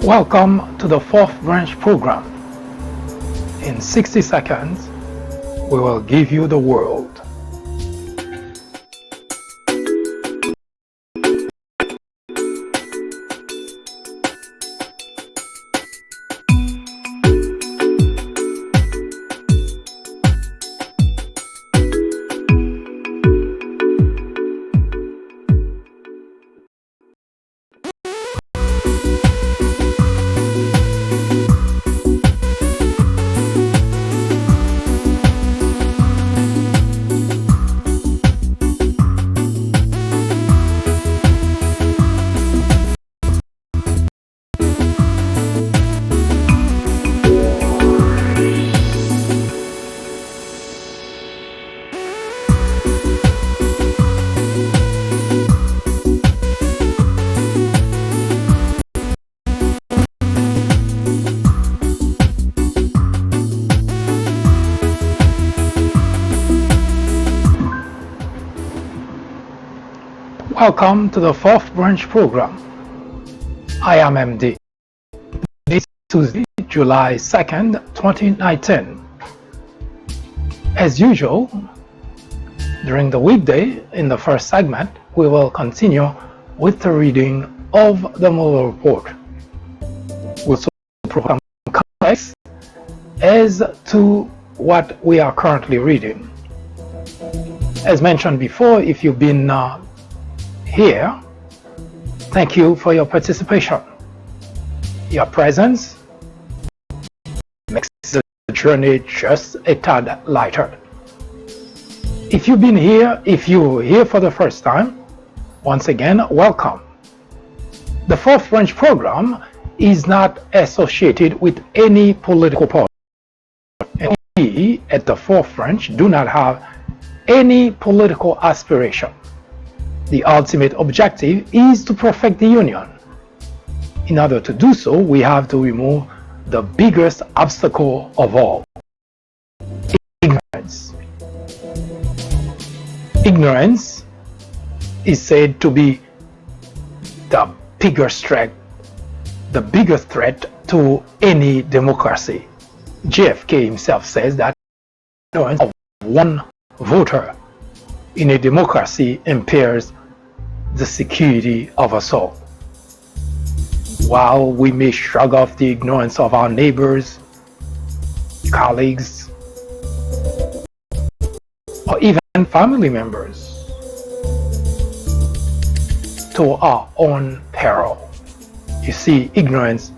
Welcome to the fourth branch program. In 60 seconds, we will give you the world. Welcome to the fourth branch program. I am MD. This is Tuesday, July 2nd, 2019. As usual, during the weekday, in the first segment, we will continue with the reading of the Mueller report. We'll provide some context as to what we are currently reading. As mentioned before, if you've been here, thank you for your participation. Your presence makes the journey just a tad lighter. If you're here for the first time, once again, welcome. The fourth branch program is not associated with any political party. And we at the fourth branch do not have any political aspiration. The ultimate objective is to perfect the union. In order to do so, we have to remove the biggest obstacle of all: ignorance. Ignorance is said to be the biggest threat to any democracy. JFK himself says that ignorance of one voter in a democracy impairs the security of us all. While we may shrug off the ignorance of our neighbors, colleagues, or even family members, to our own peril. You see, ignorance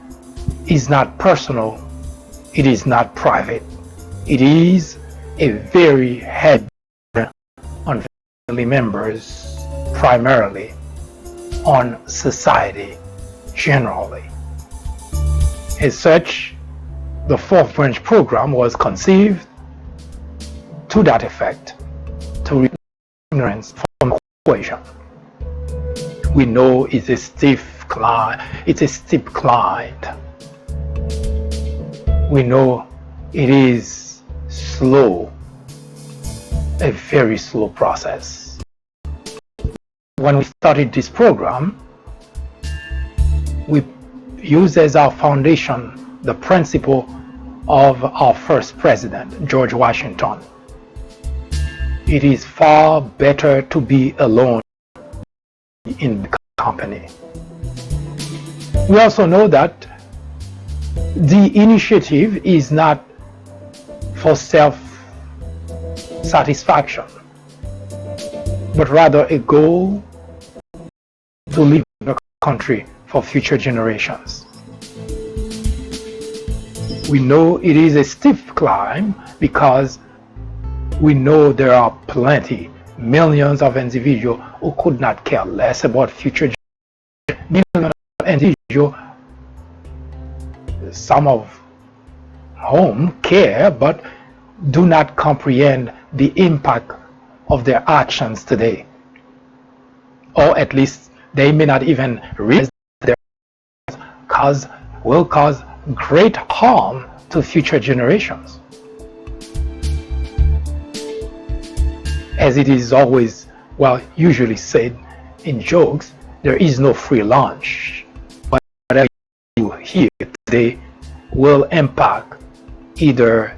is not personal, it is not private, it is a very heavy on family members, primarily on society generally. As such, the fourth branch program was conceived to that effect, to remove ignorance from the equation. We know it's a steep climb. We know it is slow, a very slow process. When we started this program, we used as our foundation the principle of our first president, George Washington. It is far better to be alone in company. We also know that the initiative is not for self-satisfaction, but rather a goal to leave the country for future generations. We know it is a steep climb because we know there are millions of individuals who could not care less about future generations. Millions of individuals, some of whom care but do not comprehend the impact of their actions today, or at least they may not even realize their will cause great harm to future generations. As it is always, usually said in jokes, there is no free lunch. Whatever you here today will impact either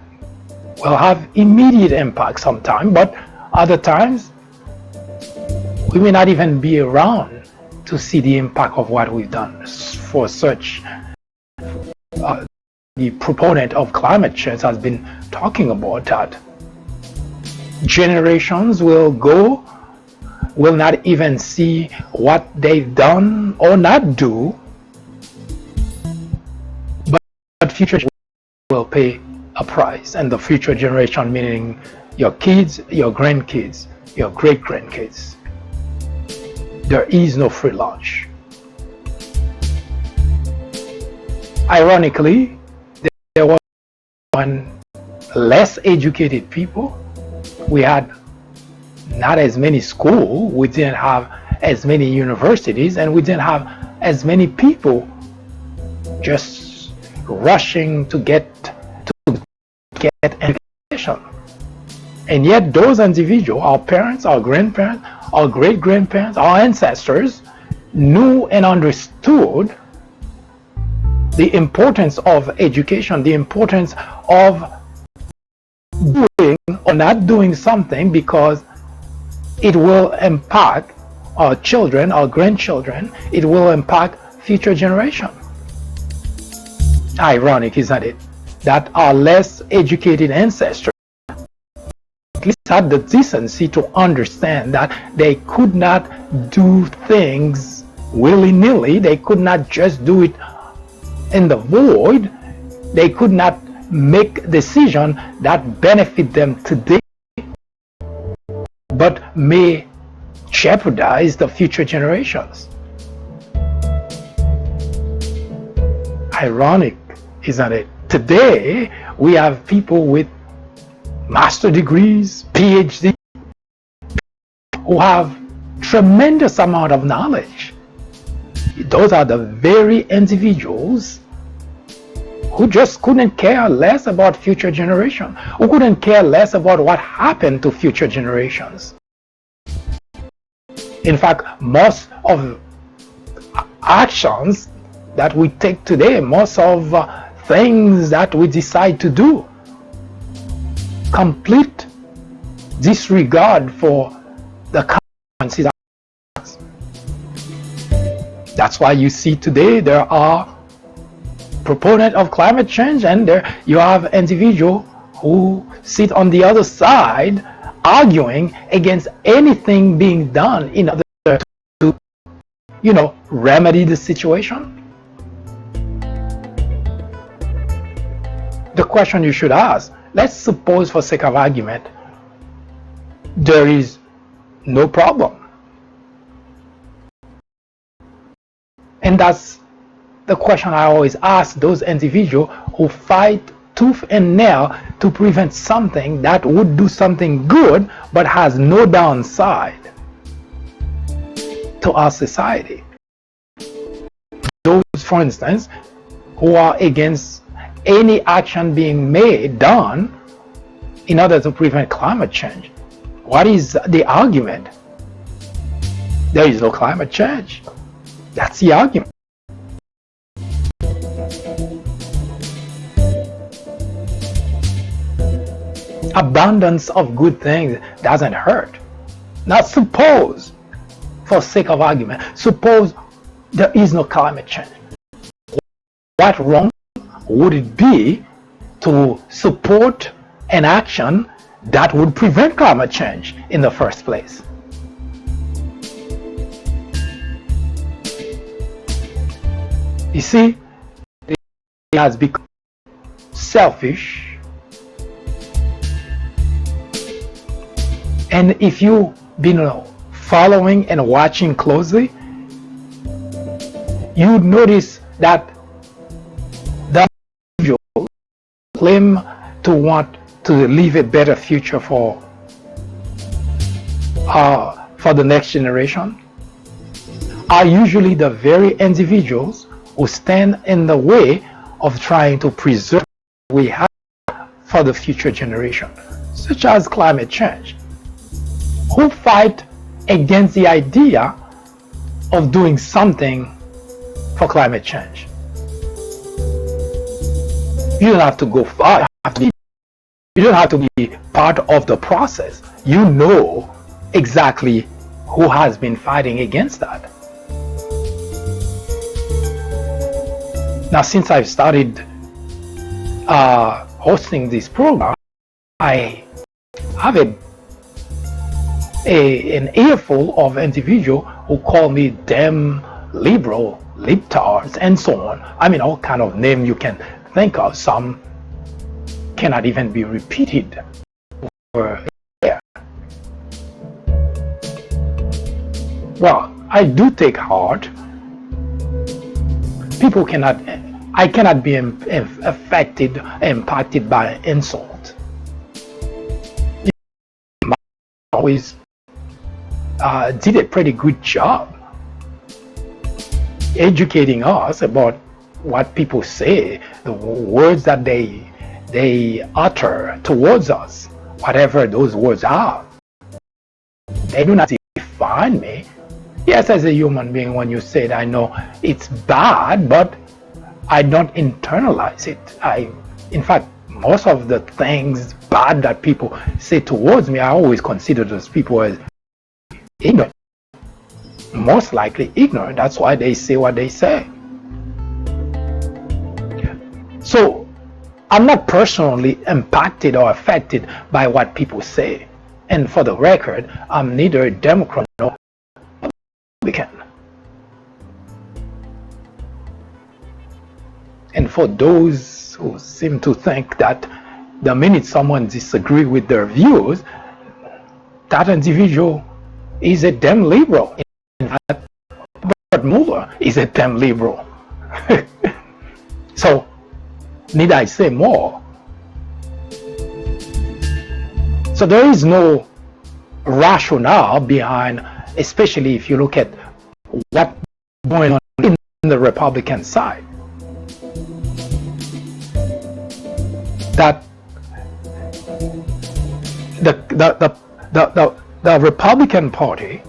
will have immediate impact sometime, but other times we may not even be around to see the impact of what we've done. For such, the proponent of climate change has been talking about that generations will not even see what they've done or not do, but future will pay a price, and the future generation meaning your kids, your grandkids, your great-grandkids. There is no free lunch. Ironically, there was one less educated people. We had not as many schools, we didn't have as many universities, and we didn't have as many people just rushing to get education. And yet those individuals, our parents, our grandparents, our great-grandparents, our ancestors, knew and understood the importance of education, the importance of doing or not doing something because it will impact our children, our grandchildren, it will impact future generations. Ironic, isn't it, that our less educated ancestors at least had the decency to understand that they could not do things willy-nilly, they could not just do it in the void, they could not make decisions that benefit them today but may jeopardize the future generations. Ironic, isn't it? Today we have people with master degrees, PhD, who have tremendous amount of knowledge. Those are the very individuals who just couldn't care less about future generations, who couldn't care less about what happened to future generations. In fact, most of actions that we take today, most of things that we decide to do, complete disregard for the consequences. That's why you see today there are proponents of climate change, and there you have individuals who sit on the other side arguing against anything being done in order to, remedy the situation. The question you should ask, let's suppose for sake of argument, there is no problem. And that's the question I always ask those individuals who fight tooth and nail to prevent something that would do something good but has no downside to our society. Those, for instance, who are against any action being done in order to prevent climate change. What is the argument? There is no climate change. That's the argument. Abundance of good things doesn't hurt. Now suppose, for sake of argument, suppose there is no climate change. What wrong would it be to support an action that would prevent climate change in the first place? You see, it has become selfish. And if you've been following and watching closely, you would notice that the individuals claim to want to leave a better future for the next generation are usually the very individuals who stand in the way of trying to preserve what we have for the future generation, such as climate change, who fight against the idea of doing something for climate change. You don't have to go far. You don't have to be part of the process. You know exactly who has been fighting against that. Now, since I've started hosting this program, I have an earful of individuals who call me damn liberal, libtards, and so on. I mean, all kind of names you can think of. Some cannot even be repeated over here. Well, I do take heart. I cannot be impacted by insult. I always did a pretty good job educating us about what people say, the words that they utter towards us, whatever those words are. They do not define me. Yes, as a human being, when you say it, I know it's bad, but I don't internalize it. In fact, most of the things bad that people say towards me, I always consider those people as ignorant. Most likely ignorant. That's why they say what they say. So I'm not personally impacted or affected by what people say. And for the record, I'm neither a Democrat nor Republican. And for those who seem to think that the minute someone disagrees with their views, that individual is a damn liberal. In fact, Mueller is a damn liberal. So, need I say more? So there is no rationale behind, especially if you look at what's going on in the Republican side, that the Republican Party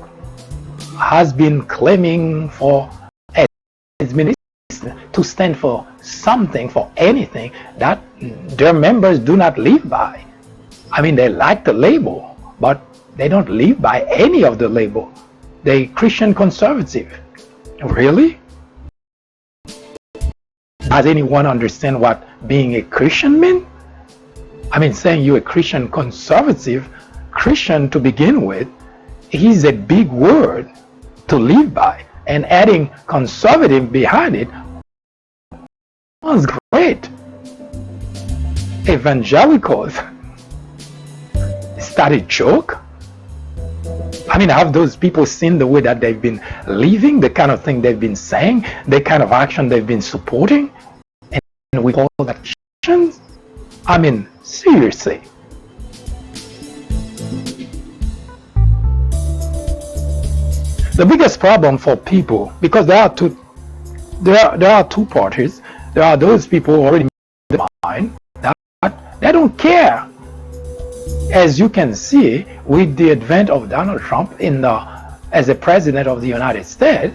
has been claiming for administration to stand for something, for anything that their members do not live by. I mean, they like the label, but they don't live by any of the label. They Christian conservative. Really? Does anyone understand what being a Christian means? I mean, saying you're a Christian conservative, Christian to begin with, is a big word to live by. And adding conservative behind it sounds great. Evangelicals. Is that a joke? I mean, have those people seen the way that they've been living, the kind of thing they've been saying, the kind of action they've been supporting? And we call that Christians? I mean, seriously. The biggest problem for people, because there are two parties. There are those people who already made their mind that they don't care. As you can see, with the advent of Donald Trump as a president of the United States,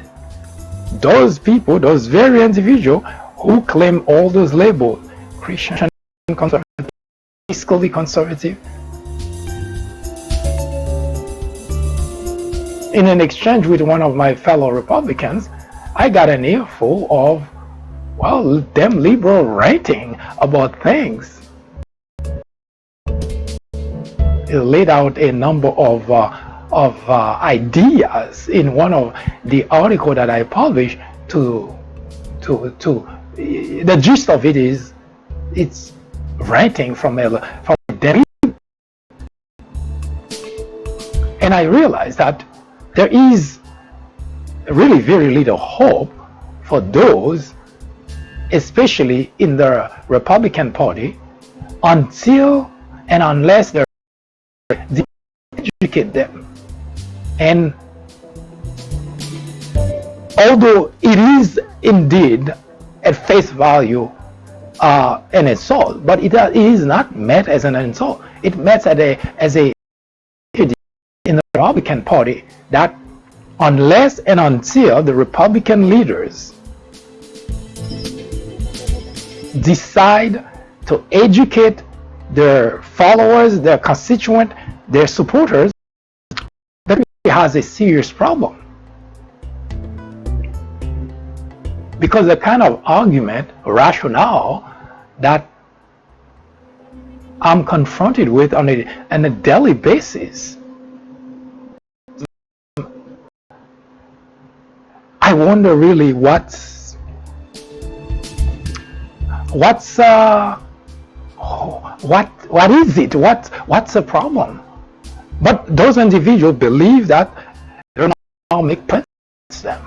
those people, those very individuals who claim all those labels, Christian conservative, fiscally conservative, in an exchange with one of my fellow Republicans, I got an earful of, well, them liberal ranting about things. It laid out a number of ideas in one of the article that I published. The gist of it is, it's ranting from them. And I realized that there is really very little hope for those, especially in the Republican Party, until and unless they educate them. And although it is indeed at face value an insult, but it is not meant as an insult. It meant as a in the Republican Party that unless and until the Republican leaders decide to educate their followers, their constituents, their supporters that he has a serious problem. Because the kind of argument, rationale that I'm confronted with on a daily basis, I wonder really what is it? What's the problem? But those individuals believe that they now make sense to them.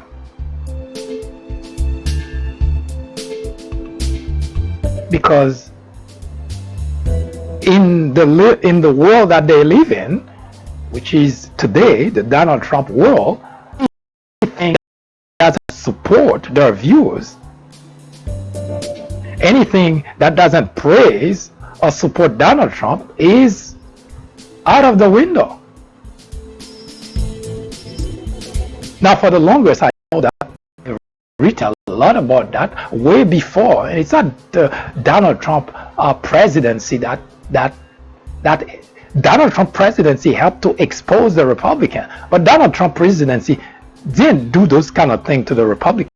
Because in the world that they live in, which is today the Donald Trump world, anything that doesn't support their views, anything that doesn't praise or support Donald Trump is out of the window. Now, for the longest, I know that I've written a lot about that way before. And it's not the Donald Trump presidency that Donald Trump presidency helped to expose the Republican, but Donald Trump presidency didn't do those kind of things to the Republican.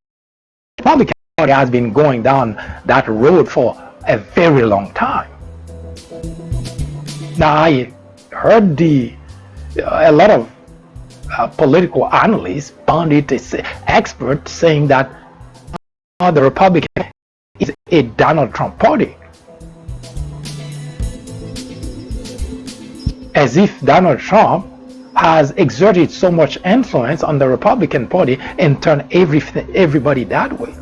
Republican Party has been going down that road for a very long time. Now, I heard a lot of political analysts, pundits, experts saying that the Republican is a Donald Trump party. As if Donald Trump has exerted so much influence on the Republican Party and turned everybody that way.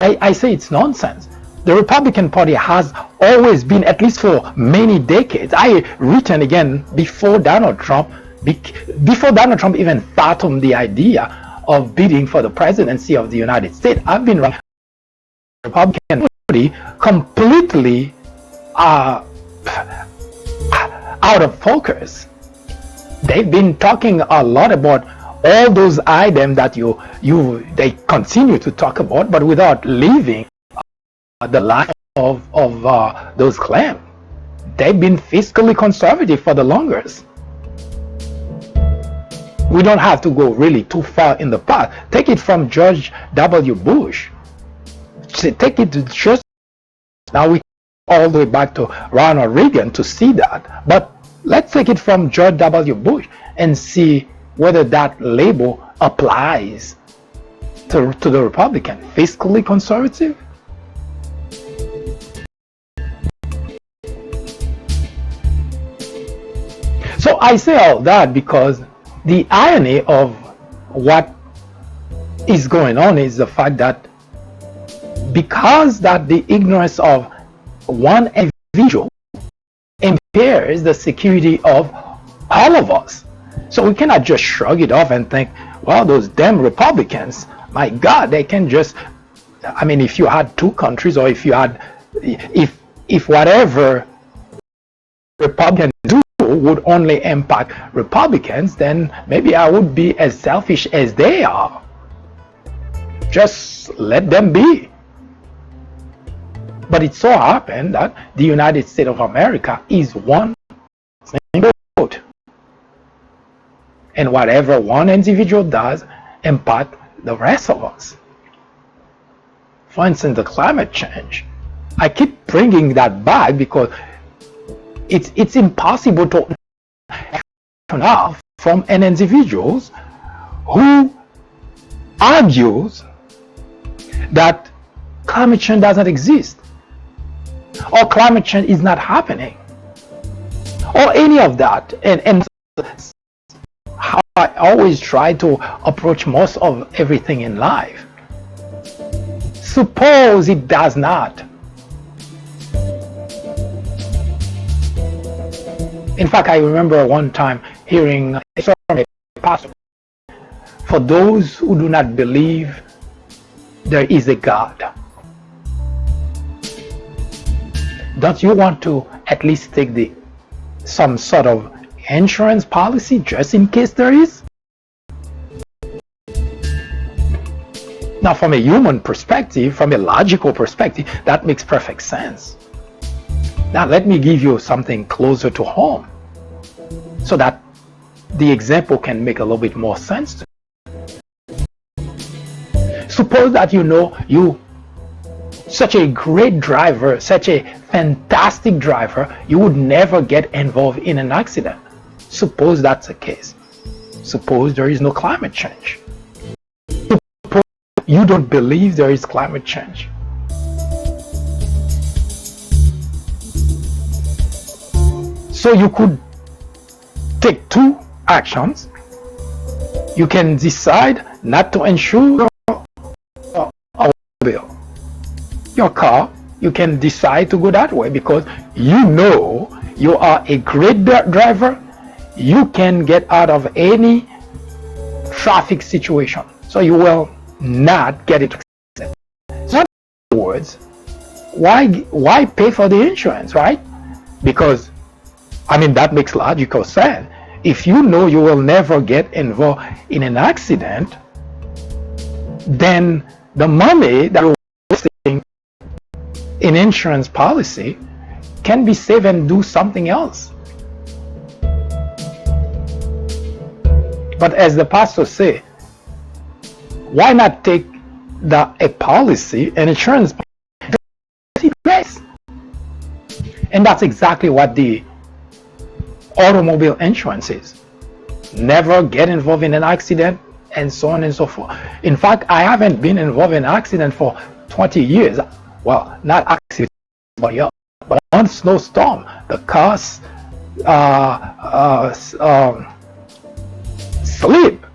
I say it's nonsense. The Republican Party has always been, at least for many decades, I written again before Donald Trump even fathomed the idea of bidding for the presidency of the United States, I've been running the Republican Party completely out of focus. They've been talking a lot about all those items that they continue to talk about, but without leaving the line of those claims. They've been fiscally conservative for the longest. We don't have to go really too far in the past. Take it from George W. Bush. Take it to just now. We all the way back to Ronald Reagan to see that. But let's take it from George W. Bush and see whether that label applies to the Republican. Fiscally conservative? So I say all that because the irony of what is going on is the fact that because that the ignorance of one individual impairs the security of all of us. So we cannot just shrug it off and think, well, those damn Republicans, my God, they can just, I mean, if you had two countries, or if whatever Republicans do would only impact Republicans, then maybe I would be as selfish as they are. Just let them be. But it so happened that the United States of America is one single vote. And whatever one individual does impact the rest of us. For instance, the climate change. I keep bringing that back because it's impossible to enough from an individual who argues that climate change doesn't exist, or climate change is not happening, or any of that. And how I always try to approach most of everything in life. Suppose it does not. In fact, I remember one time hearing from a pastor, for those who do not believe there is a God, don't you want to at least take some sort of insurance policy just in case there is? Now, from a human perspective, from a logical perspective, that makes perfect sense. Now, let me give you something closer to home so that the example can make a little bit more sense to you. Suppose that you such a great driver, such a fantastic driver, you would never get involved in an accident. Suppose that's the case. Suppose there is no climate change. Suppose you don't believe there is climate change. So you could take two actions. You can decide not to insure your automobile. Your car, you can decide to go that way because you know you are a great driver. You can get out of any traffic situation, so you will not get it. So in other words, why pay for the insurance, right? Because that makes logical sense. If you know you will never get involved in an accident, then the money that you're wasting in insurance policy can be saved and do something else. But as the pastor say, why not take a policy, an insurance policy? And that's exactly what the automobile insurance is. Never get involved in an accident, and so on and so forth. In fact, I haven't been involved in an accident for 20 years. Well, not accident, but one snowstorm, the car slip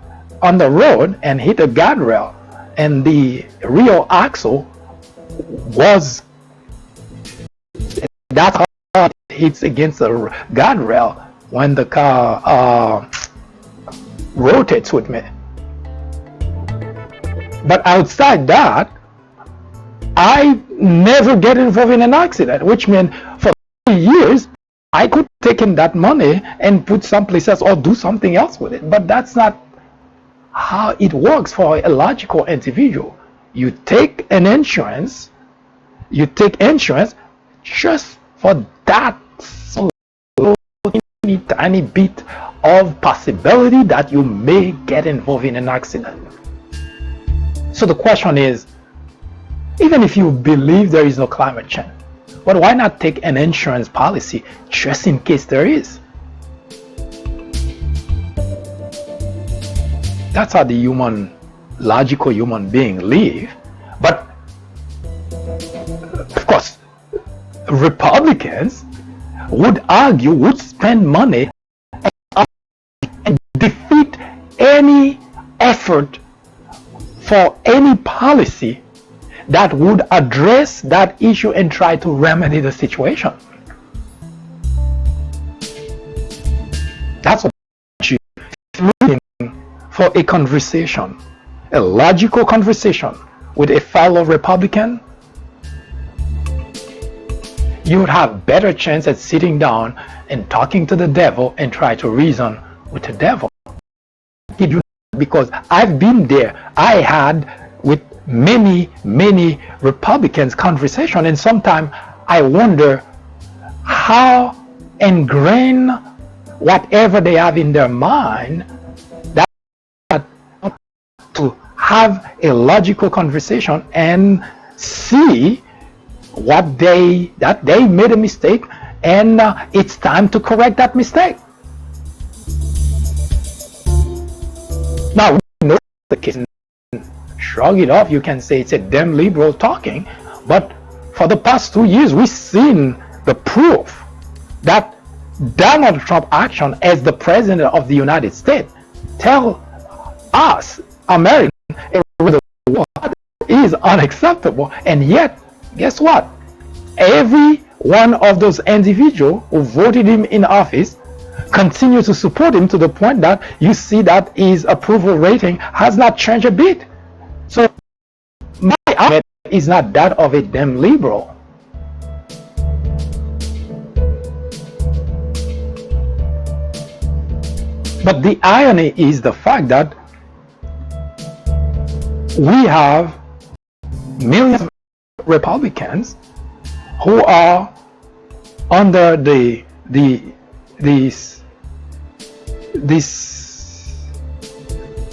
on the road and hit a guardrail, and the rear axle that's how it hits against the guardrail when the car rotates with me. But outside that, I never get involved in an accident, which means for 3 years I could take in that money and put someplace else or do something else with it. But that's not how it works for a logical individual. You take insurance just for that tiny bit of possibility that you may get involved in an accident. So the question is, even if you believe there is no climate change, but why not take an insurance policy just in case there is? That's how the logical human being live. But of course, Republicans would spend money and defeat any effort for any policy that would address that issue and try to remedy the situation. That's what you're looking for, a conversation, a logical conversation with a fellow Republican. You would have better chance at sitting down and talking to the devil and try to reason with the devil. Because I've been there. I had with many Republicans conversation, and sometimes I wonder how ingrained whatever they have in their mind that to have a logical conversation and see that they made a mistake, and it's time to correct that mistake. Now we know the case. Shrug it off, you can say it's a damn liberal talking, but for the past 2 years we've seen the proof that Donald Trump action as the president of the United States tell us Americans what is unacceptable. And yet, guess what? Every one of those individuals who voted him in office continue to support him, to the point that you see that his approval rating has not changed a bit. So my argument is not that of a damn liberal. But the irony is the fact that we have millions of Republicans who are under this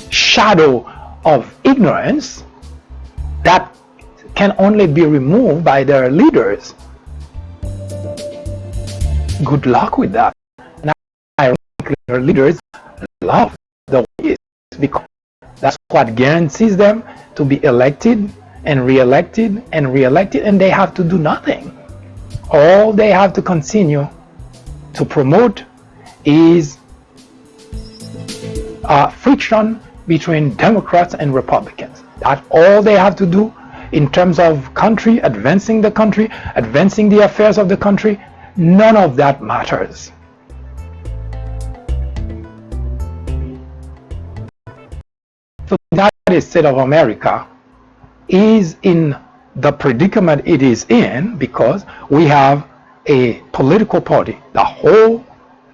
shadow of ignorance that can only be removed by their leaders. Good luck with that. And ironically, their leaders love the way it is, because that's what guarantees them to be elected and re-elected and re-elected, and they have to do nothing. All they have to continue to promote is friction between Democrats and Republicans. That's all they have to do in terms of country, advancing the affairs of the country. None of that matters. So the United States of America is in the predicament it is in because we have a political party, the whole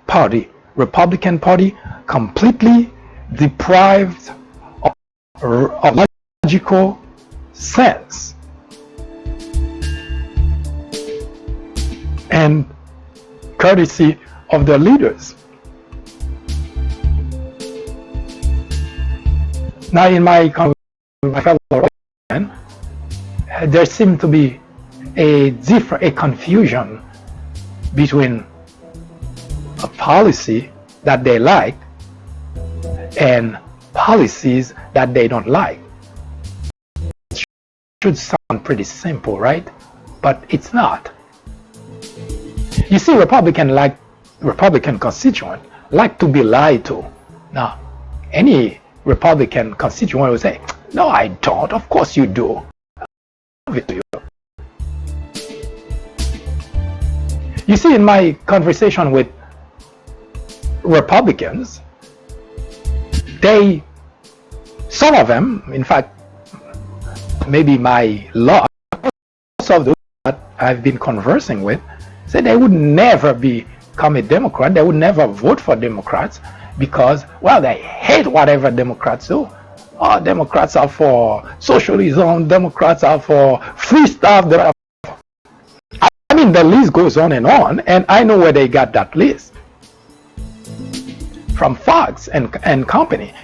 party, Republican Party, completely deprived of logical sense and courtesy of their leaders. Now, in my fellow Republican, there seems to be a confusion between a policy that they like and policies that they don't like. It should sound pretty simple, right? But it's not. You see, Republican constituents like to be lied to. Now, any Republican constituent will say, "No, I don't. Of course you do." You see, in my conversation with Republicans, some of them, in fact, maybe my lot, most of those that I've been conversing with, said they would never become a Democrat. They would never vote for Democrats because, well, they hate whatever Democrats do. Oh, Democrats are for socialism. Democrats are for free stuff. I mean, the list goes on, and I know where they got that list. From Fox and company,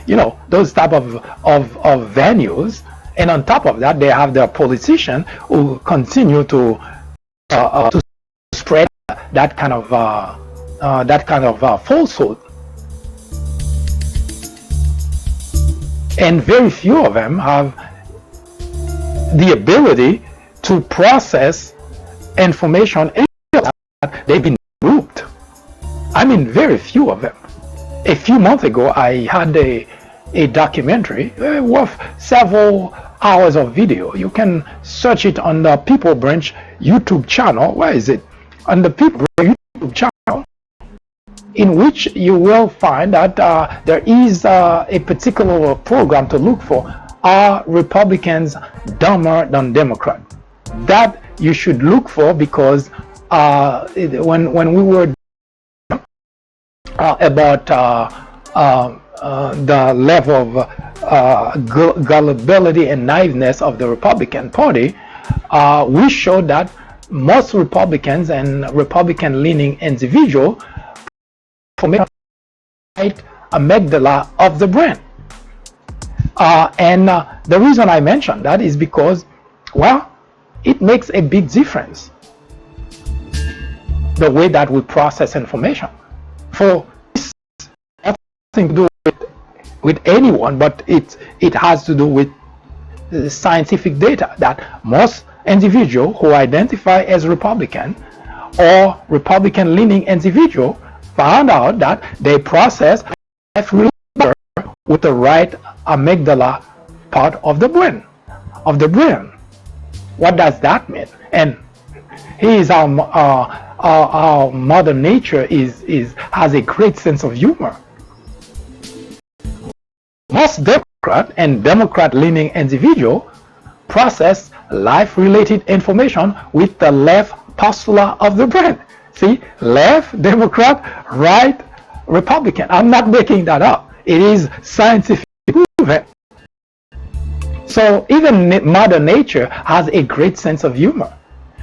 those type of venues, and on top of that, they have their politicians who continue to spread that kind of falsehood. And very few of them have the ability to process information that they've been duped. I mean, very few of them. A few months ago, I had a documentary worth several hours of video. You can search it on the People Branch YouTube channel. Where is it? On the People Branch YouTube channel, in which you will find that there is a particular program to look for. Are Republicans dumber than Democrats? That you should look for, because when we were about the level of gullibility and naiveness of the Republican Party, we showed that most Republicans and Republican-leaning individuals formate right amygdala of the brain. And the reason I mentioned that is because, well, it makes a big difference, the way that we process information. For this has nothing to do with anyone, but it has to do with scientific data that most individuals who identify as Republican or Republican-leaning individual found out that they process life really better with the right amygdala part of the brain. What does that mean? And here's our mother nature has a great sense of humor. Most Democrat and Democrat-leaning individuals process life-related information with the left postula of the brain. See, left Democrat, right Republican. I'm not making that up. It is scientific proven. So even Mother Nature has a great sense of humor.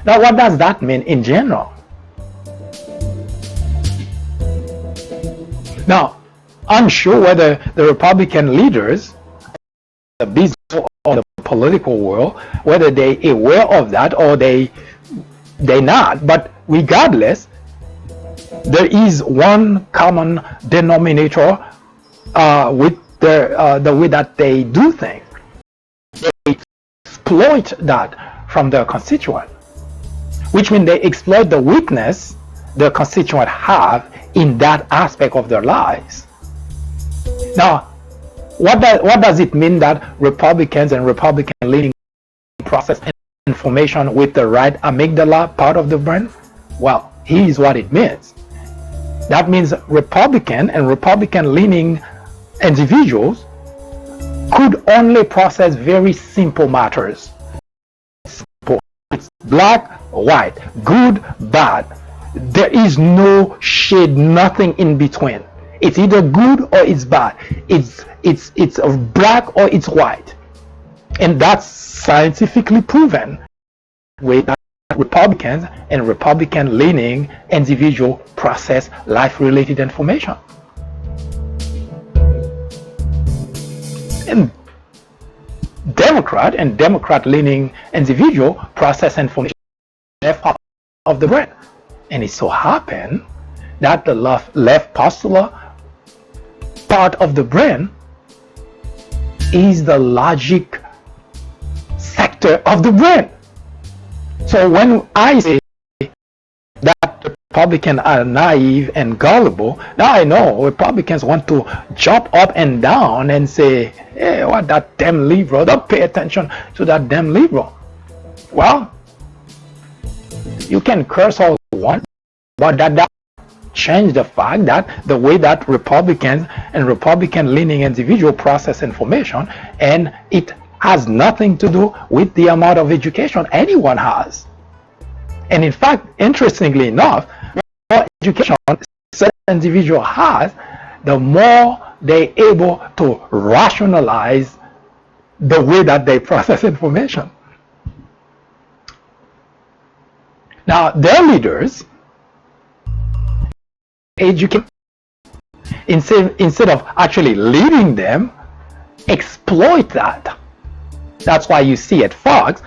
Now, what does that mean in general? Now, I'm sure whether the Republican leaders, the business or the political world, whether they're aware of that or they're not, but regardless, there is one common denominator with the way that they do things. They exploit that from their constituent, which means they exploit the weakness the constituent have in that aspect of their lives. Now, what does it mean that Republicans and Republican leading process information with the right amygdala part of the brain? Well, here's what it means. That means Republican and Republican leaning individuals could only process very simple matters. Simple. It's black, white, good, bad. There is no shade, nothing in between. It's either good or it's bad. It's black or it's white. And that's scientifically proven with Republicans and Republican leaning individual process life related information. And Democrat and Democrat leaning individual process information left part of the brain. And it so happened that the left postular part of the brain is the logic sector of the brain. So when I say that Republicans are naive and gullible, now I know Republicans want to jump up and down and say, hey, what, that damn liberal, don't pay attention to that damn liberal. Well, you can curse all you want, but that change the fact that the way that Republicans and Republican leaning individual process information, and it has nothing to do with the amount of education anyone has. And in fact, interestingly enough, the more education certain individual has, the more they're able to rationalize the way that they process information. Now, their leaders educate instead of actually leading them, exploit that. That's why you see at Fox,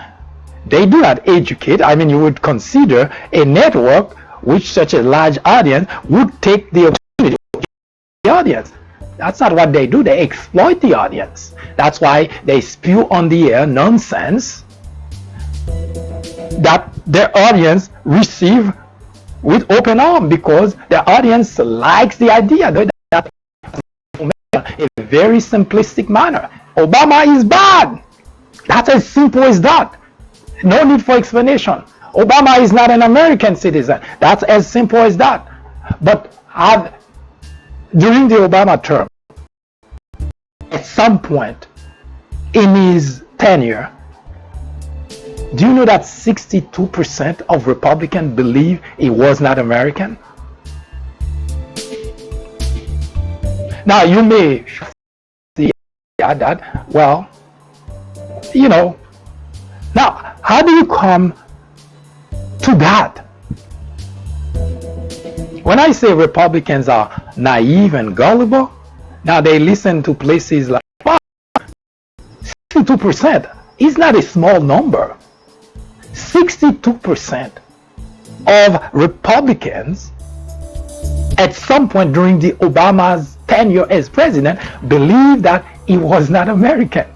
they do not educate. I mean, you would consider a network which such a large audience would take the opportunity to the audience. That's not what they do. They exploit the audience. That's why they spew on the air nonsense that their audience receive with open arms, because their audience likes the idea that in a very simplistic manner. Obama is bad. That's as simple as that. No need for explanation. Obama is not an American citizen. That's as simple as that. But during the Obama term, at some point in his tenure, do you know that 62% of Republicans believe he was not American? Now, you may see that, well, you know, now, how do you come to that? When I say Republicans are naive and gullible, now they listen to places like 62% is not a small number. 62% of Republicans at some point during the Obama's tenure as president believed that he was not American.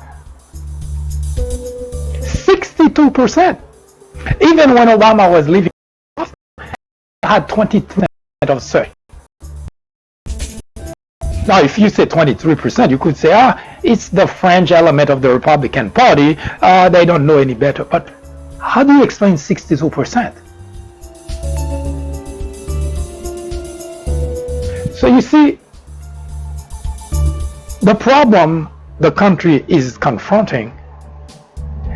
62%. Even when Obama was living, had 20% of such. Now, if you say 23%, you could say, it's the French element of the Republican Party. They don't know any better. But how do you explain 62%? So you see, the problem the country is confronting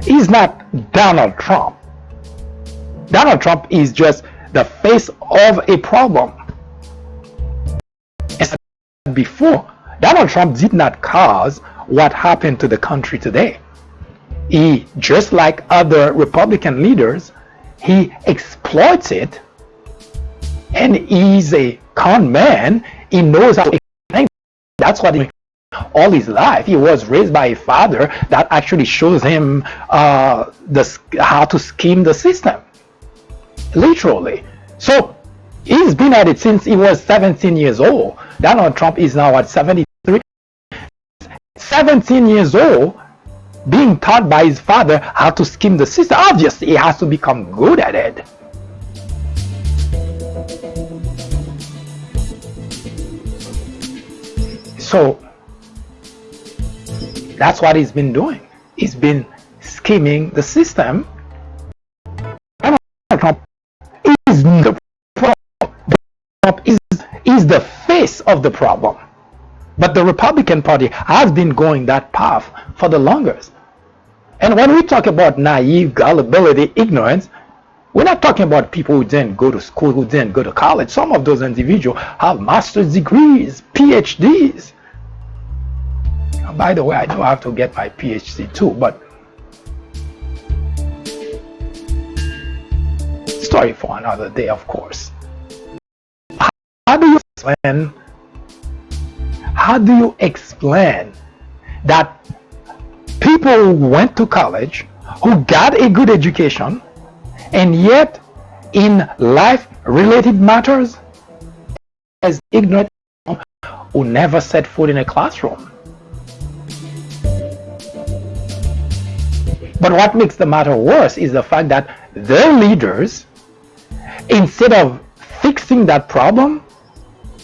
is not Donald Trump. Donald Trump is just the face of a problem. As before, Donald Trump did not cause what happened to the country today. He, just like other Republican leaders, he exploits it, and he's a con man. He knows how to explain. That's what he all his life. He was raised by a father that actually shows him how to scheme the system, literally. So he's been at it since he was 17 years old. Donald Trump is now at 73. 17 years old, being taught by his father how to scheme the system. Obviously, he has to become good at it. So that's what he's been doing. He's been scheming the system. Donald Trump is the problem. Trump is the face of the problem. But the Republican Party has been going that path for the longest. And when we talk about naive, gullibility, ignorance, we're not talking about people who didn't go to school, who didn't go to college. Some of those individuals have master's degrees, PhDs. By the way, I do have to get my PhD too, but story for another day, of course. How do you explain that people who went to college, who got a good education, and yet in life-related matters, as ignorant, who never set foot in a classroom? But what makes the matter worse is the fact that their leaders, instead of fixing that problem,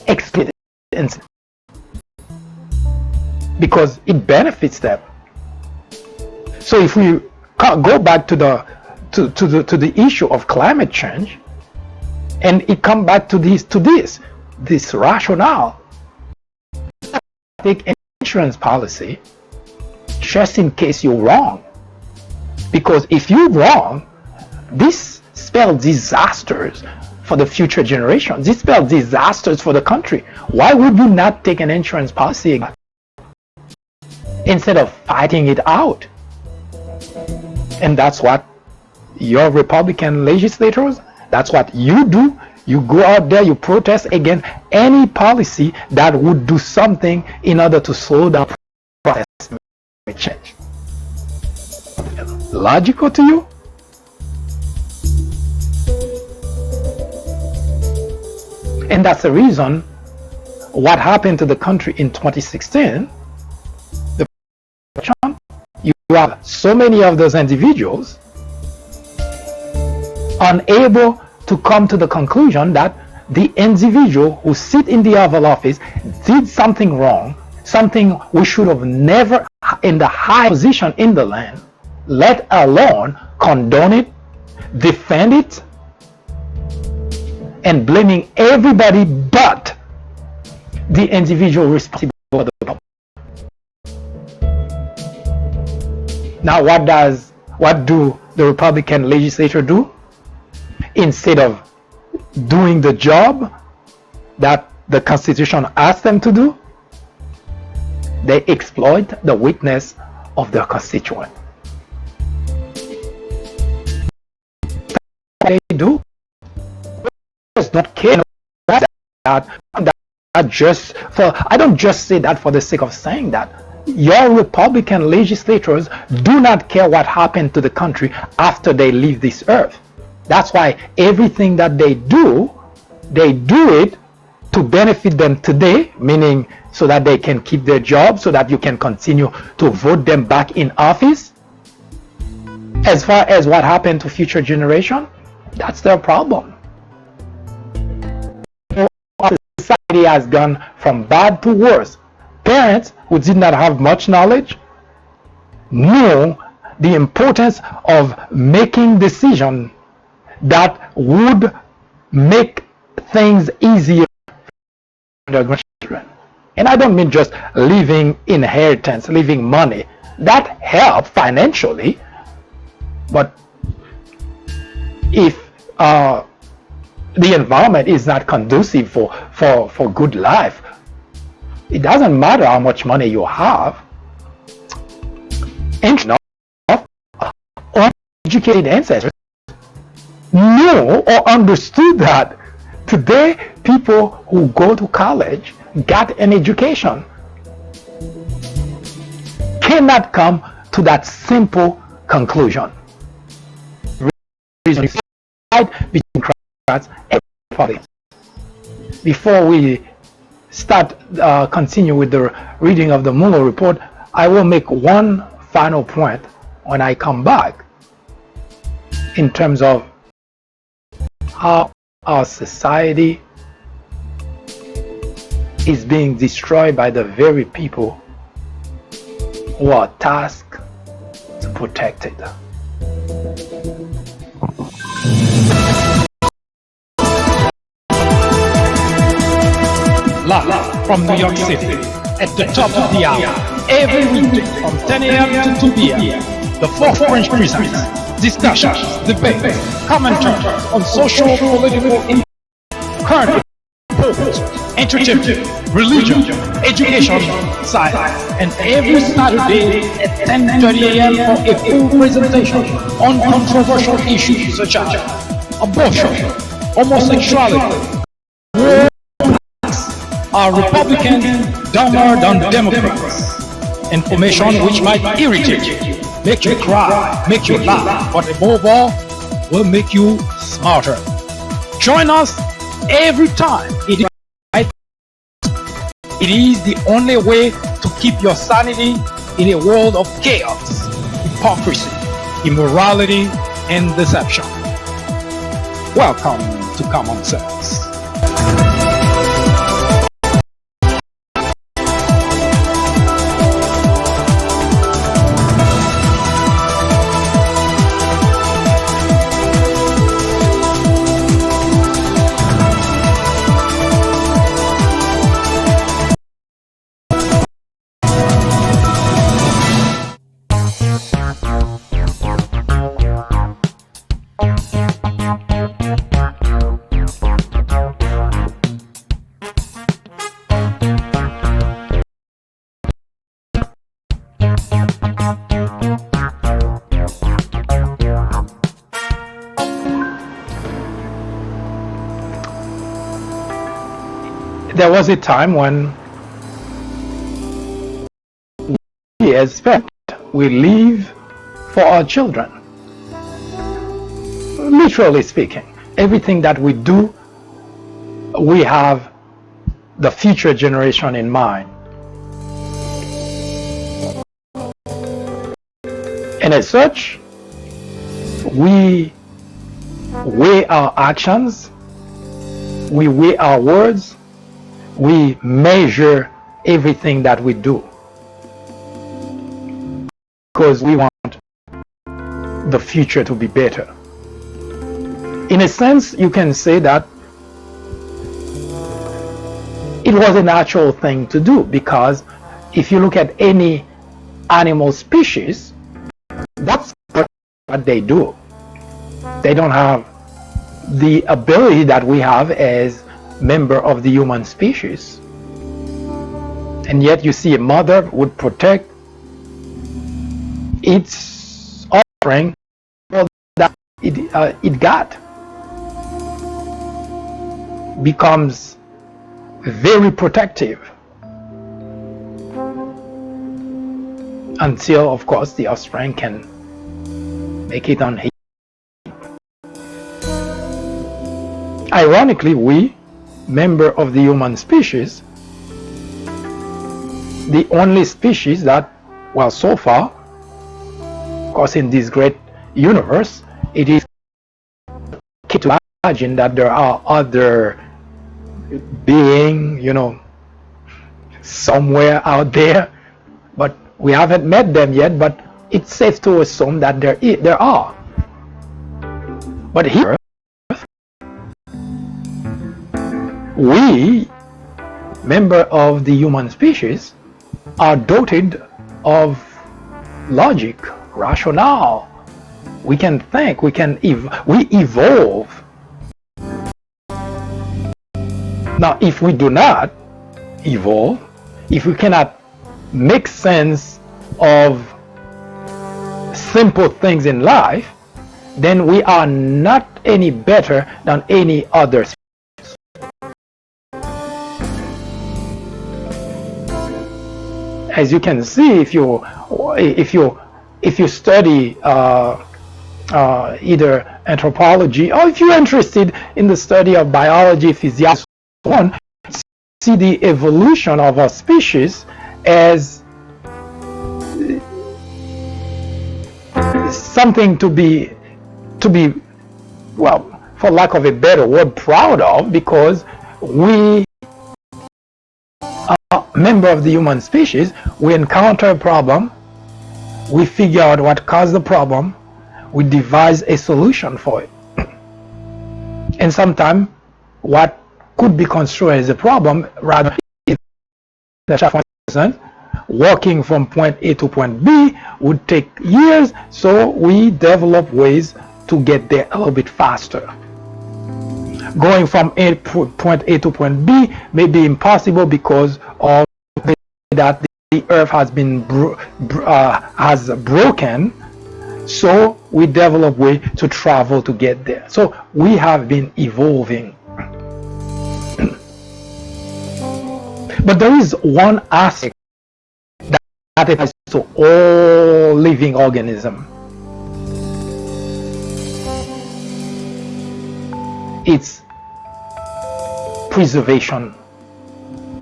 exploit it because it benefits them. So if we go back to the issue of climate change, and it come back to this rationale, take insurance policy just in case you're wrong. Because if you're wrong, this spells disasters for the future generations. This spells disasters for the country. Why would you not take an insurance policy instead of fighting it out? And that's what your Republican legislators, that's what you do. You go out there, you protest against any policy that would do something in order to slow down process of change. Logical to you? And that's the reason what happened to the country in 2016. You have so many of those individuals unable to come to the conclusion that the individual who sit in the Oval Office did something wrong, something we should have never in the high position in the land, let alone condone it, defend it, and blaming everybody but the individual responsible for the problem. Now what do the Republican legislature do? Instead of doing the job that the Constitution asks them to do, they exploit the weakness of their constituent. They do. Just not care that just for. I don't just say that for the sake of saying that. Your Republican legislators do not care what happened to the country after they leave this earth. That's why everything that they do it to benefit them today, meaning so that they can keep their job, so that you can continue to vote them back in office. As far as what happened to future generation, that's their problem. Our society has gone from bad to worse. Parents who did not have much knowledge knew the importance of making decisions that would make things easier for their grandchildren. And I don't mean just leaving inheritance, leaving money. That helps financially, but if the environment is not conducive for good life, it doesn't matter how much money you have. Enough educated ancestors know or understood that today people who go to college, got an education, cannot come to that simple conclusion. Reason between Democrats and Republicans. Before we start continue with the reading of the Mueller report, I will make one final point when I come back in terms of how our society is being destroyed by the very people who are tasked to protect it. Live from New York City, at the top of the hour, every weekday from 10 a.m. to 2 p.m. The Fourth Branch presents discussions, debates, commentary on social, political, current reports, entertainment, religion, education, science, and every Saturday at 10:30 a.m. for a full presentation on controversial issues such as abortion, homosexuality, war, are Republicans dumber than Democrats? Information which might irritate you, make you cry, make you laugh, but above all, will make you smarter. Join us every time. It is the only way to keep your sanity in a world of chaos, hypocrisy, immorality, and deception. Welcome to Common Sense. There was a time when we expect we live for our children. Literally speaking, everything that we do, we have the future generation in mind. And as such, we weigh our actions, we weigh our words, we measure everything that we do because we want the future to be better. In a sense, you can say that it was a natural thing to do, because if you look at any animal species, that's what they do. They don't have the ability that we have as member of the human species, and yet you see a mother would protect its offspring that it got, becomes very protective until, of course, the offspring can make it on. Ironically, we, member of the human species, the only species that, well, so far, of course, in this great universe, it is to imagine that there are other beings, somewhere out there, but we haven't met them yet, but it's safe to assume that there are. But here, we, member of the human species, are doted of logic, rationale. We can think, we evolve. Now, if we do not evolve, if we cannot make sense of simple things in life, then we are not any better than any other species. As you can see, if you study either anthropology, or if you're interested in the study of biology, physiology, so on, see the evolution of a species as something to be, well, for lack of a better word, proud of, because we are a member of the human species. We encounter a problem, we figure out what caused the problem, we devise a solution for it. And sometimes what could be construed as a problem, rather, for instance, walking from point A to point B would take years, so we develop ways to get there a little bit faster. Going from point A to point B may be impossible because of the way that the earth has been broken, so we develop way to travel to get there. So we have been evolving. But there is one aspect that applies to all living organisms. It's preservation.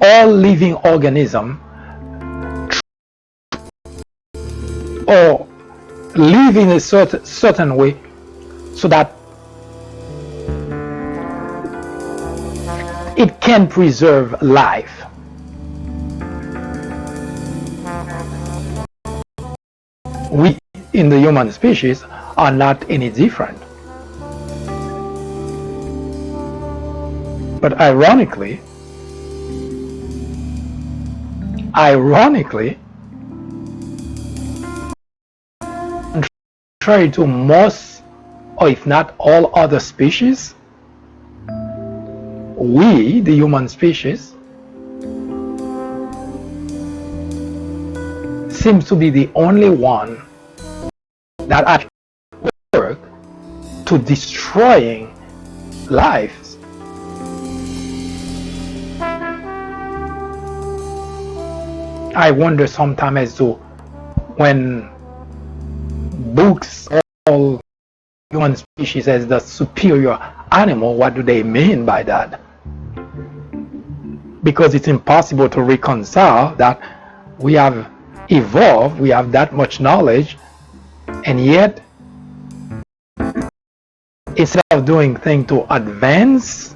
All living organisms or live in a certain way so that it can preserve life. We in the human species are not any different. But ironically, contrary to most, or if not all other species, we, the human species, seems to be the only one that actually work to destroying lives. I wonder sometimes as to when books call human species as the superior animal, what do they mean by that? Because it's impossible to reconcile that we have evolved, we have that much knowledge, and yet instead of doing things to advance,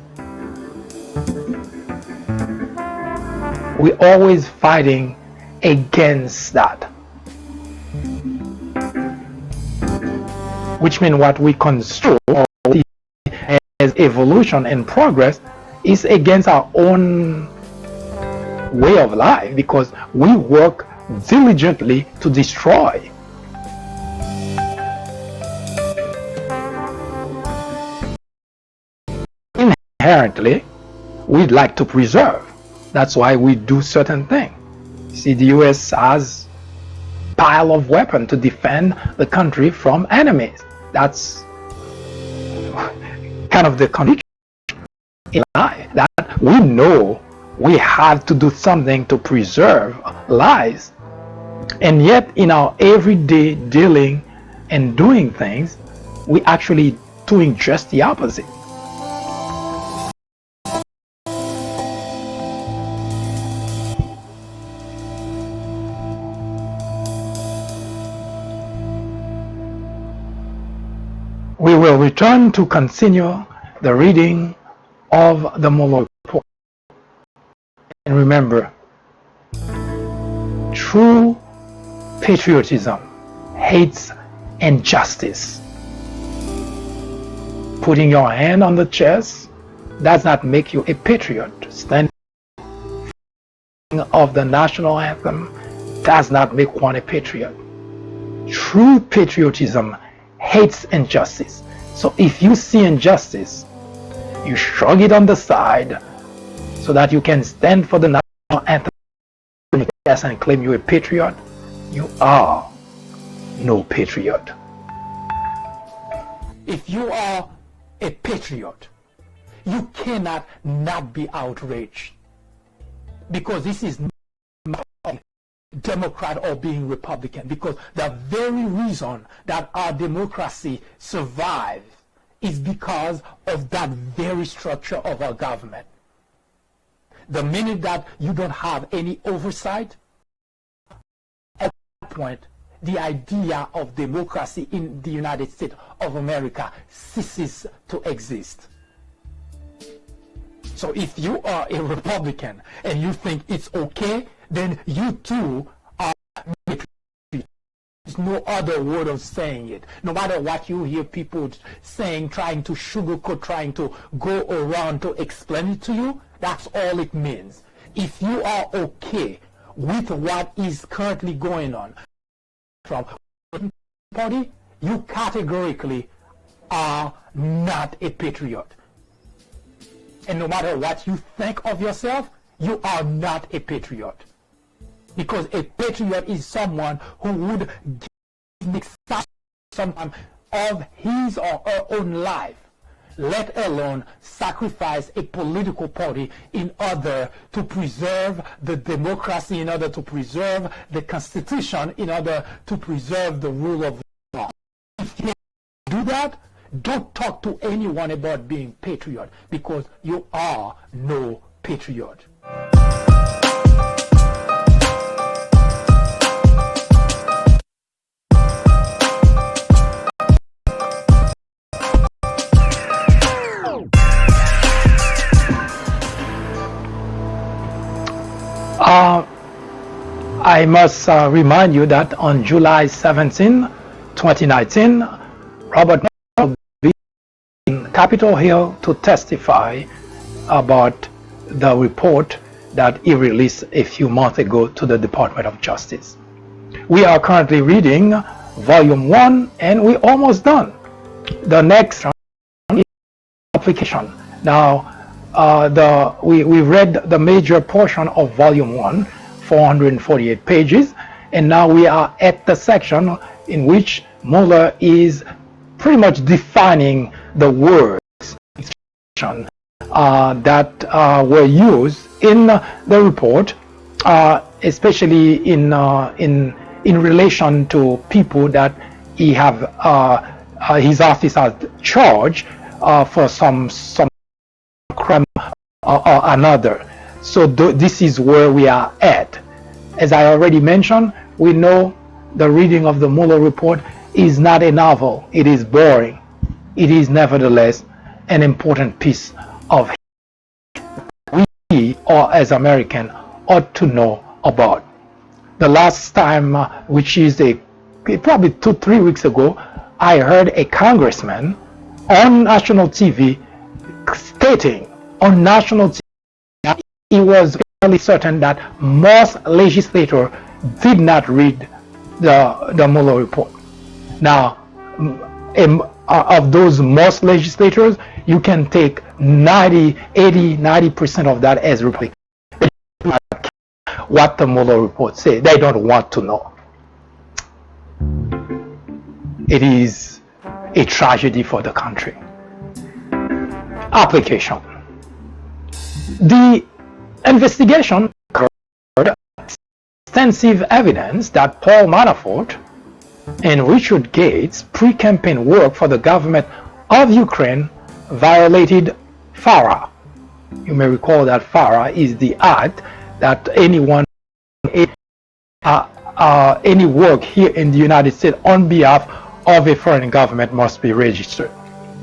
we're always fighting against that. Which means what we construe as evolution and progress is against our own way of life, because we work diligently to destroy. Inherently, we'd like to preserve. That's why we do certain things. See, the US has a pile of weapons to defend the country from enemies. That's kind of the condition in life, that we know we have to do something to preserve lives, and yet in our everyday dealing and doing things, we actually doing just the opposite. We will return to continue the reading of the Mueller report. And remember, true patriotism hates injustice. Putting your hand on the chest does not make you a patriot. Standing of the national anthem does not make one a patriot. True patriotism hates injustice. So if you see injustice, you shrug it on the side so that you can stand for the national anthem and claim you're a patriot. You are no patriot. If you are a patriot, you cannot not be outraged, because this is not Democrat or being Republican, because the very reason that our democracy survives is because of that very structure of our government. The minute that you don't have any oversight, at that point, the idea of democracy in the United States of America ceases to exist. So if you are a Republican and you think it's okay, then you too are patriot. There's no other word of saying it. No matter what you hear people saying, trying to sugarcoat, trying to go around to explain it to you, that's all it means. If you are okay with what is currently going on from the party, you categorically are not a patriot. And no matter what you think of yourself, you are not a patriot. Because a patriot is someone who would give sometime of his or her own life, let alone sacrifice a political party in order to preserve the democracy, in order to preserve the Constitution, in order to preserve the rule of law. If you do that, don't talk to anyone about being patriot, because you are no patriot. I must remind you that on July 17, 2019, Robert Mueller will be in Capitol Hill to testify about the report that he released a few months ago to the Department of Justice. We are currently reading Volume 1 and we're almost done. The next is application. Now, we read the major portion of Volume 1, 448 pages, and now we are at the section in which Mueller is pretty much defining the words that were used in the report, especially in relation to people that he have his office has charged for some crime or another. So this is where we are at. As I already mentioned, we know the reading of the Mueller report is not a novel. It is boring. It is nevertheless an important piece of we, or as Americans, ought to know about. The last time, which is probably 2-3 weeks ago, I heard a congressman on national TV stating on national TV that he was fairly certain that most legislators did not read the Mueller report. Now, of those most legislators, you can take 90% of that as Republican. What the Mueller report says, they don't want to know. It is a tragedy for the country. Application. The investigation covered extensive evidence that Paul Manafort and Richard Gates' pre-campaign work for the government of Ukraine violated FARA. You may recall that FARA is the act that any work here in the United States on behalf of a foreign government must be registered.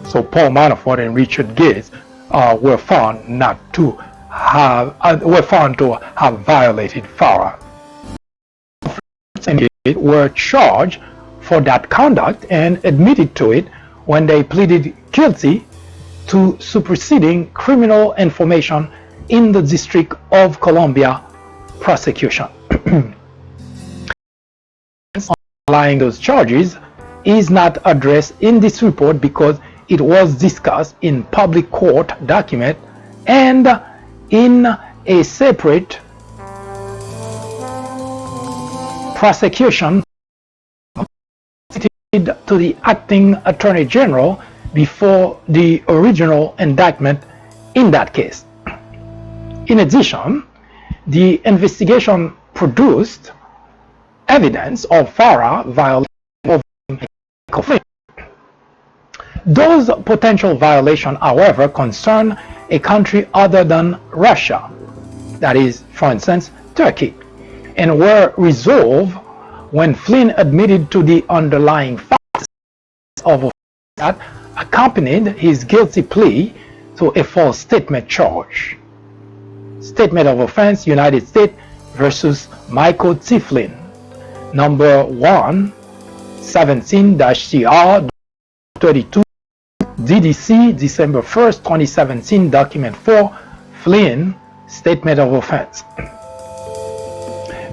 So Paul Manafort and Richard Gates were found to have violated FARA. And were charged for that conduct and admitted to it when they pleaded guilty to superseding criminal information in the District of Columbia prosecution. Underlying those charges is not addressed in this report because it was discussed in public court document and in a separate prosecution to the acting Attorney General before the original indictment in that case. In addition, the investigation produced evidence of FARA violations of conflict. Those potential violations, however, concern a country other than Russia, that is, for instance, Turkey, and were resolved when Flynn admitted to the underlying facts of that accompanied his guilty plea to a false statement charge. Statement of offense, United States versus Michael T. Flynn, number 117-CR 32 DDC, December 1st, 2017, document 4, Flynn, statement of offense.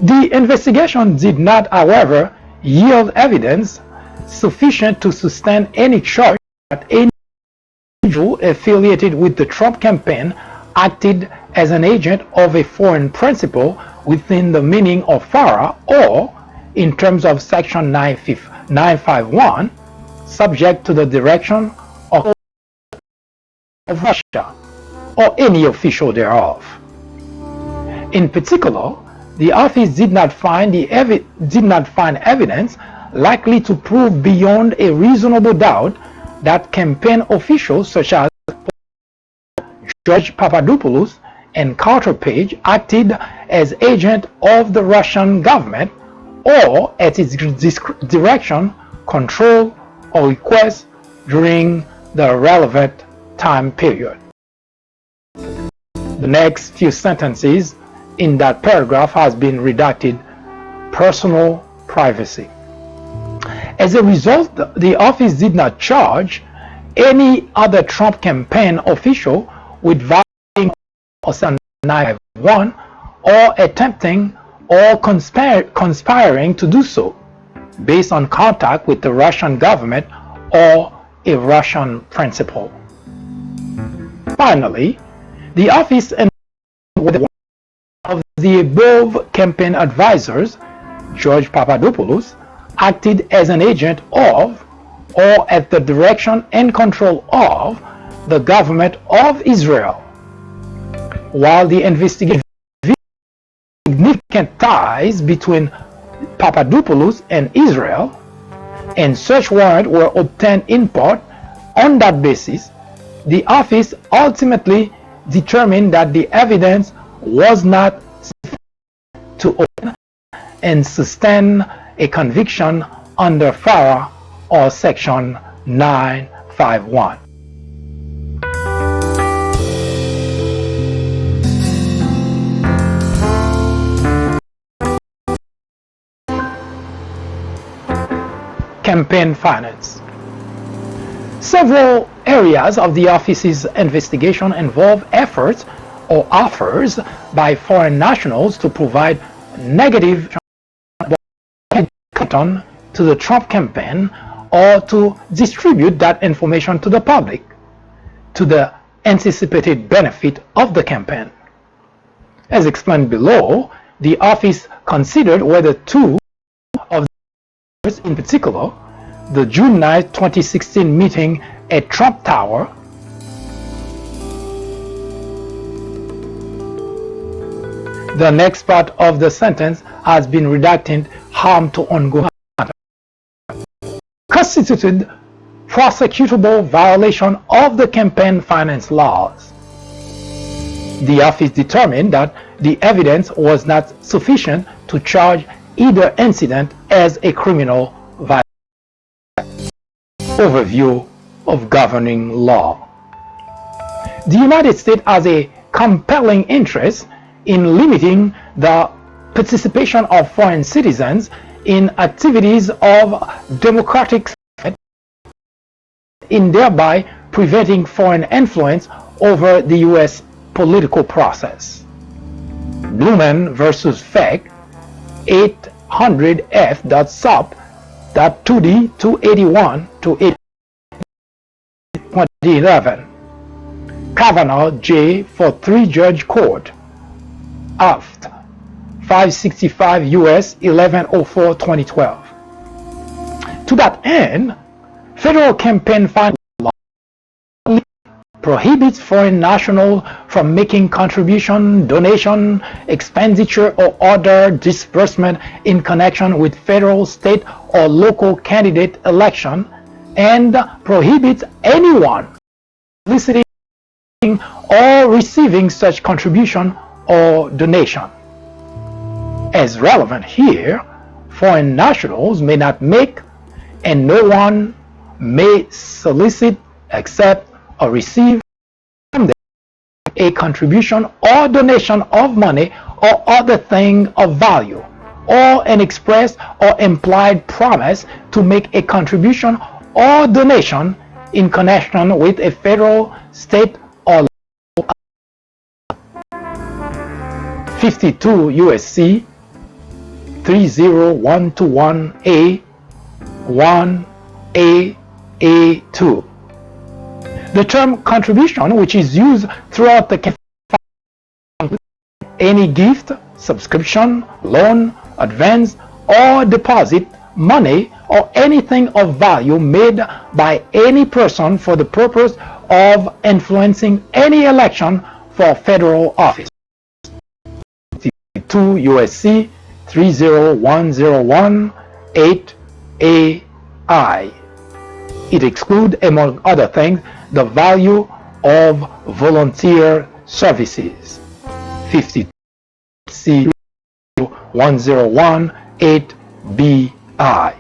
The investigation did not, however, yield evidence sufficient to sustain any charge that any individual affiliated with the Trump campaign acted as an agent of a foreign principal within the meaning of FARA or, in terms of Section 951, subject to the direction of Russia or any official thereof. In particular, the office did not find evidence likely to prove beyond a reasonable doubt that campaign officials such as George Papadopoulos and Carter Page acted as agents of the Russian government or at its direction, control, or request during the relevant time period. The next few sentences in that paragraph has been redacted. Personal privacy. As a result, the office did not charge any other Trump campaign official with violating Section 951 or attempting or conspiring to do so based on contact with the Russian government or a Russian principal. Finally, the office with one of the above campaign advisors, George Papadopoulos, acted as an agent of or at the direction and control of the government of Israel. While the investigation significant ties between Papadopoulos and Israel, and search warrants were obtained in part on that basis, the office ultimately determined that the evidence was not sufficient to open and sustain a conviction under FARA or Section 951. Campaign finance. Several areas of the office's investigation involve efforts or offers by foreign nationals to provide negative content to the Trump campaign or to distribute that information to the public to the anticipated benefit of the campaign. As explained below, the office considered whether two of the in particular, the June 9, 2016 meeting at Trump Tower the next part of the sentence has been redacted, harm to ongoing constituted prosecutable violation of the campaign finance laws. The office determined that the evidence was not sufficient to charge either incident as a criminal violation. Overview of governing law. The United States has a compelling interest in limiting the participation of foreign citizens in activities of democratic in thereby preventing foreign influence over the U.S. political process. Blumen versus Feck, 800F.Sup.2D 281 to 2011. Kavanaugh J. for 3-judge court. Aft. 565 U.S. 1104 2012. To that end, federal campaign finance law prohibits foreign nationals from making contribution, donation, expenditure, or other disbursement in connection with federal, state, or local candidate election, and prohibits anyone soliciting or receiving such contribution or donation. As relevant here, foreign nationals may not make, and no one may solicit, accept, or receive from them a contribution or donation of money or other thing of value, or an express or implied promise to make a contribution or donation in connection with a federal, state, or local 52 U.S.C. 30121A 1A2. The term contribution, which is used throughout the any gift, subscription, loan, advance, or deposit, money, or anything of value made by any person for the purpose of influencing any election for federal office. 2 U.S.C. 30101 8AI. It excludes, among other things, the value of volunteer services. 52 C 101 8BI.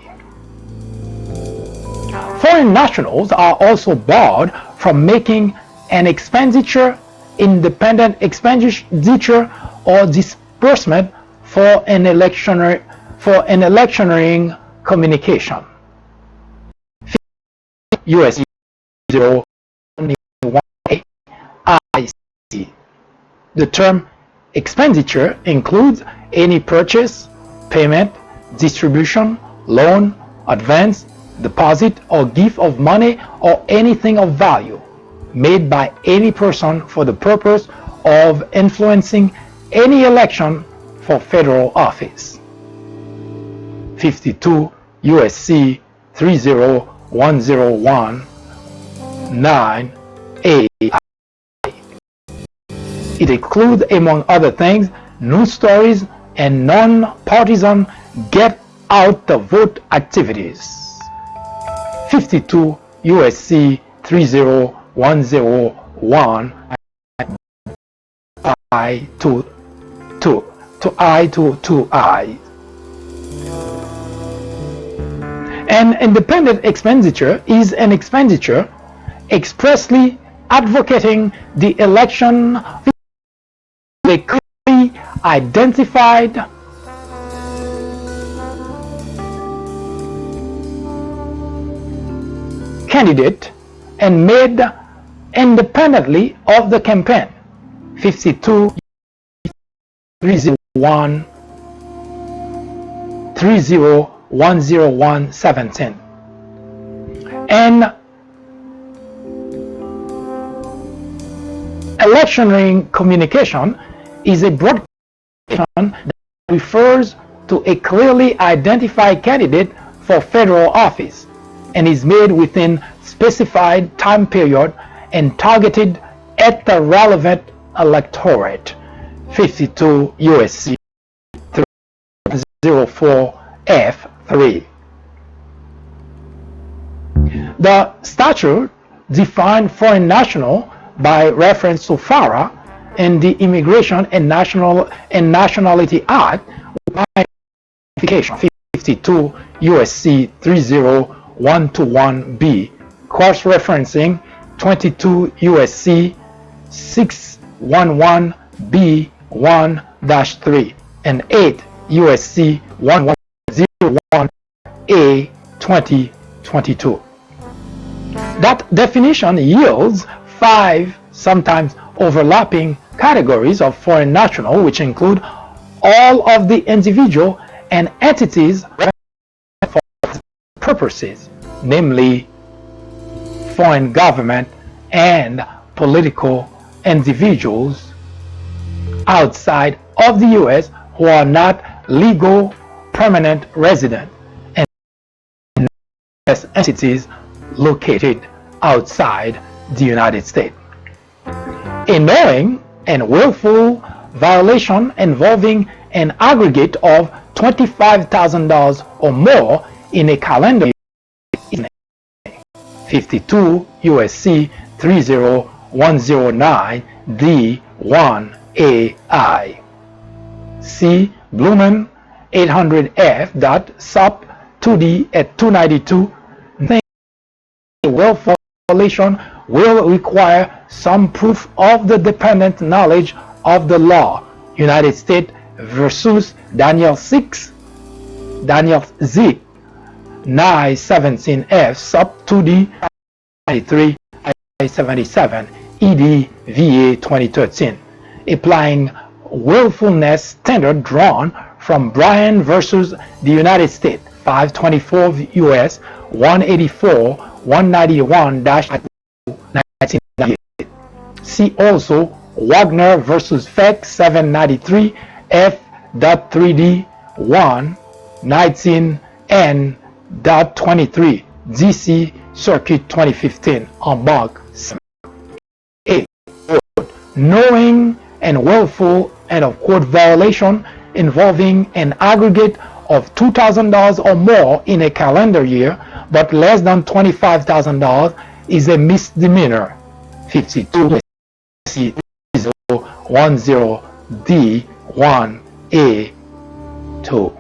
Foreign nationals are also barred from making an expenditure, independent expenditure, or disbursement for an electioneering communication. U.S. 018IC. The term expenditure includes any purchase, payment, distribution, loan, advance, deposit, or gift of money or anything of value made by any person for the purpose of influencing any election for federal office. 52 U.S.C. 30101 9A. It includes, among other things, news stories and non-partisan get-out-the-vote activities. 52 U.S.C. 30101 I-2I. An independent expenditure is an expenditure expressly advocating the election of a clearly identified candidate and made independently of the campaign. 52 301 3010117. And electioneering communication is a broad communication that refers to a clearly identified candidate for federal office and is made within specified time period and targeted at the relevant electorate. 52 U.S.C. 304F3. The statute defined foreign national by reference to FARA in the Immigration and Nationality Act with identification. 52 U.S.C. 30121B, cross-referencing 22 U.S.C. 611B1-3 and 8 U.S.C. 1101A 2022. That definition yields 5 sometimes overlapping categories of foreign national, which include all of the individual and entities for purposes, namely foreign government and political individuals outside of the U.S. who are not legal permanent resident and entities located outside the United States. A knowing and willful violation involving an aggregate of $25,000 or more in a calendar year is 52 USC 30109 D1AI. See Blumen 800F. Sup. 2D at 292. A willful violation will require some proof of the dependent knowledge of the law. United States versus Daniel 6, Daniel Z, 917F, Sup. 2D 93 I-77, ED VA 2013. Applying willfulness standard drawn from Bryan versus the United States, 524 U.S. 184 191-1998. See also Wagner versus Feck 793 F.3D 1 19N.23 DC Circuit 2015 en banc 8. Knowing and willful and of court violation involving an aggregate of $2,000 or more in a calendar year, but less than $25,000 is a misdemeanor. 52 C10D1A2.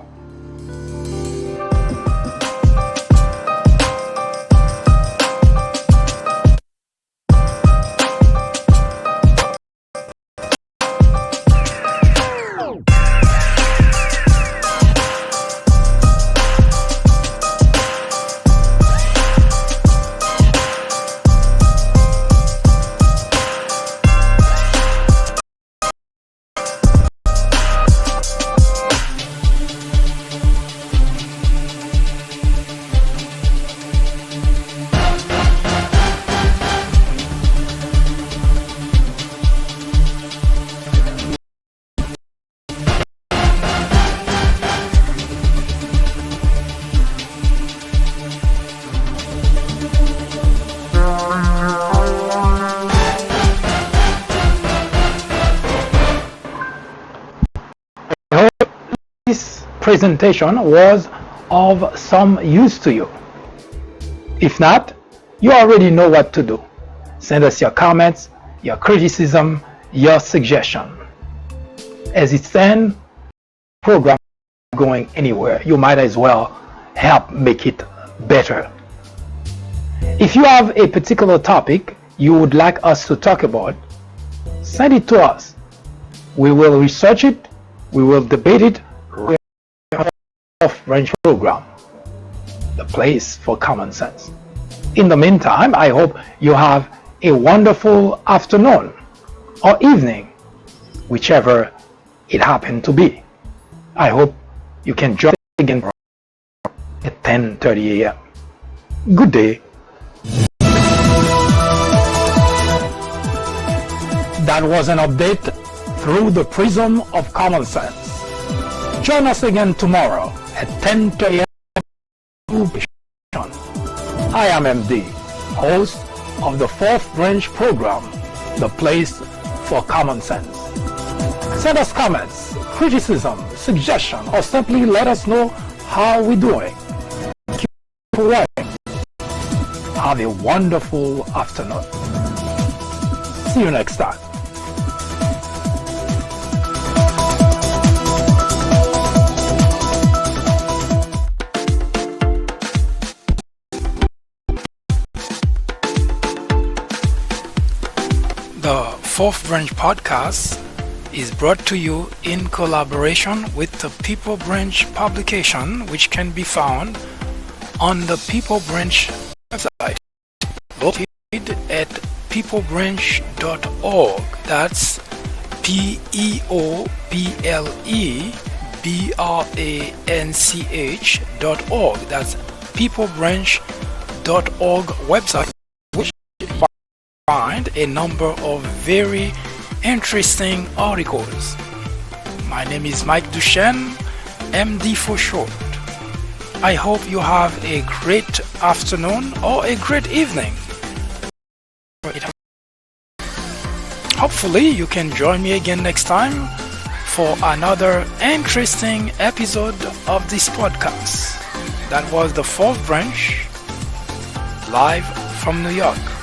This presentation was of some use to you. If not, you already know what to do. Send us your comments, your criticism, your suggestion. As it stands, program going anywhere, you might as well help make it better. If you have a particular topic you would like us to talk about, send it to us. We will research it, we will debate it. Off-branch program, the place for common sense. In the meantime, I hope you have a wonderful afternoon or evening, whichever it happened to be. I hope you can join again at 10:30 a.m. Good day. That was an update through the prism of common sense. Join us again tomorrow at 10:30 a.m. I am MD, host of the Fourth Branch program, the place for common sense. Send us comments, criticism, suggestion, or simply let us know how we're doing. Keep watching. Have a wonderful afternoon. See you next time. The Fourth Branch podcast is brought to you in collaboration with the People Branch publication, which can be found on the People Branch website, located at peoplebranch.org. That's peoplebranch.org. That's peoplebranch.org website, which find a number of very interesting articles. My name is Mike Duchesne, MD for short. I hope you have a great afternoon or a great evening. Hopefully you can join me again next time for another interesting episode of this podcast. That was the fourth branch, live from New York.